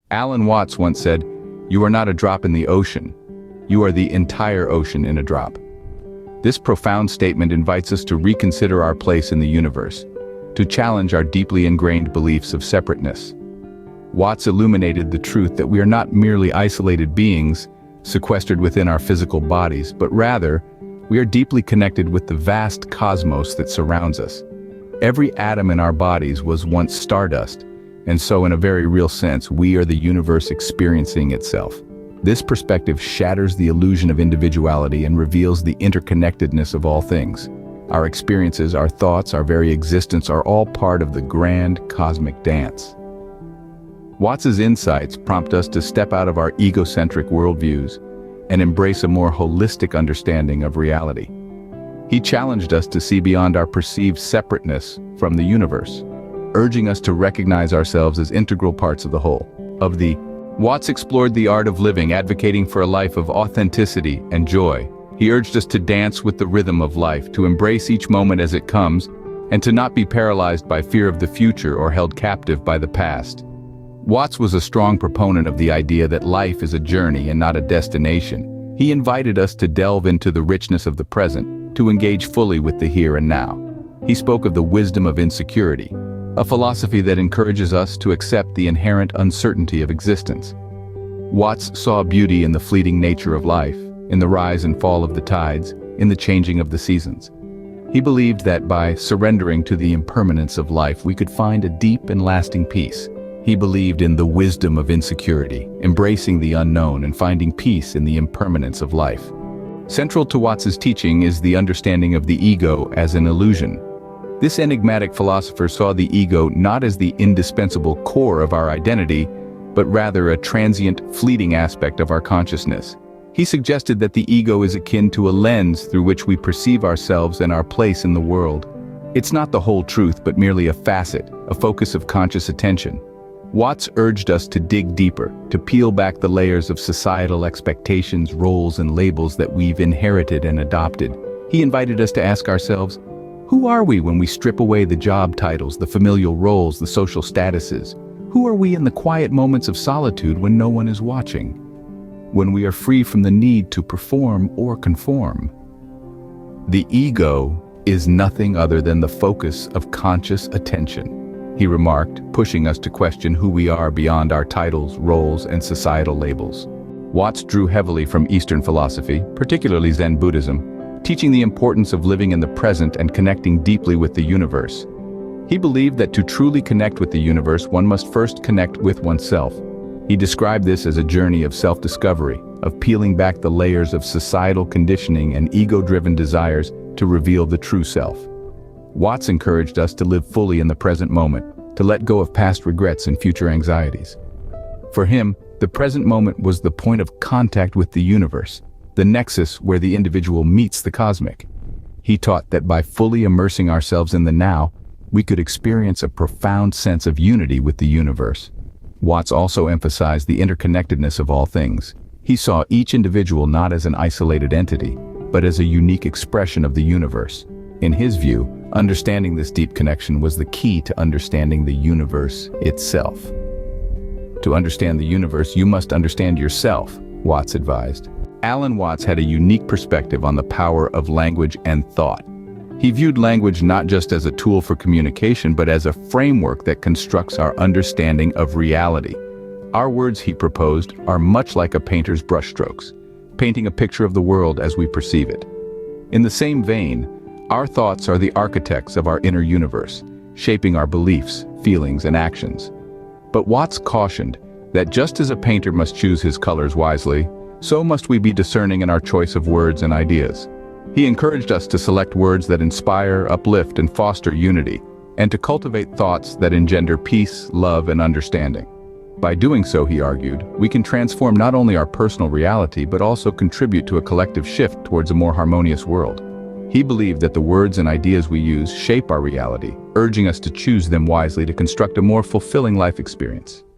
Alan Watts once said, "You are not a drop in the ocean. You are the entire ocean in a drop." This profound statement invites us to reconsider our place in the universe, to challenge our deeply ingrained beliefs of separateness. Watts illuminated the truth that we are not merely isolated beings, sequestered within our physical bodies, but rather, we are deeply connected with the vast cosmos that surrounds us. Every atom in our bodies was once stardust, and so in a very real sense, we are the universe experiencing itself. This perspective shatters the illusion of individuality and reveals the interconnectedness of all things. Our experiences, our thoughts, our very existence are all part of the grand cosmic dance. Watts's insights prompt us to step out of our egocentric worldviews and embrace a more holistic understanding of reality. He challenged us to see beyond our perceived separateness from the universe, urging us to recognize ourselves as integral parts of the whole. Watts explored the art of living, advocating for a life of authenticity and joy. He urged us to dance with the rhythm of life, to embrace each moment as it comes, and to not be paralyzed by fear of the future or held captive by the past. Watts was a strong proponent of the idea that life is a journey and not a destination. He invited us to delve into the richness of the present, to engage fully with the here and now. He spoke of the wisdom of insecurity, a philosophy that encourages us to accept the inherent uncertainty of existence. Watts saw beauty in the fleeting nature of life, in the rise and fall of the tides, in the changing of the seasons. He believed that by surrendering to the impermanence of life, we could find a deep and lasting peace. He believed in the wisdom of insecurity, embracing the unknown and finding peace in the impermanence of life. Central to Watts's teaching is the understanding of the ego as an illusion. This enigmatic philosopher saw the ego not as the indispensable core of our identity, but rather a transient, fleeting aspect of our consciousness. He suggested that the ego is akin to a lens through which we perceive ourselves and our place in the world. It's not the whole truth, but merely a facet, a focus of conscious attention. Watts urged us to dig deeper, to peel back the layers of societal expectations, roles, and labels that we've inherited and adopted. He invited us to ask ourselves, who are we when we strip away the job titles, the familial roles, the social statuses? Who are we in the quiet moments of solitude when no one is watching? When we are free from the need to perform or conform? The ego is nothing other than the focus of conscious attention, he remarked, pushing us to question who we are beyond our titles, roles, and societal labels. Watts drew heavily from Eastern philosophy, particularly Zen Buddhism, teaching the importance of living in the present and connecting deeply with the universe. He believed that to truly connect with the universe, one must first connect with oneself. He described this as a journey of self-discovery, of peeling back the layers of societal conditioning and ego-driven desires to reveal the true self. Watts encouraged us to live fully in the present moment, to let go of past regrets and future anxieties. For him, the present moment was the point of contact with the universe, the nexus where the individual meets the cosmic. He taught that by fully immersing ourselves in the now, we could experience a profound sense of unity with the universe. Watts also emphasized the interconnectedness of all things. He saw each individual not as an isolated entity, but as a unique expression of the universe. In his view, understanding this deep connection was the key to understanding the universe itself. To understand the universe, you must understand yourself, Watts advised. Alan Watts had a unique perspective on the power of language and thought. He viewed language not just as a tool for communication, but as a framework that constructs our understanding of reality. Our words, he proposed, are much like a painter's brushstrokes, painting a picture of the world as we perceive it. In the same vein, our thoughts are the architects of our inner universe, shaping our beliefs, feelings, and actions. But Watts cautioned that just as a painter must choose his colors wisely, so must we be discerning in our choice of words and ideas. He encouraged us to select words that inspire, uplift, and foster unity, and to cultivate thoughts that engender peace, love, and understanding. By doing so, he argued, we can transform not only our personal reality, but also contribute to a collective shift towards a more harmonious world. He believed that the words and ideas we use shape our reality, urging us to choose them wisely to construct a more fulfilling life experience.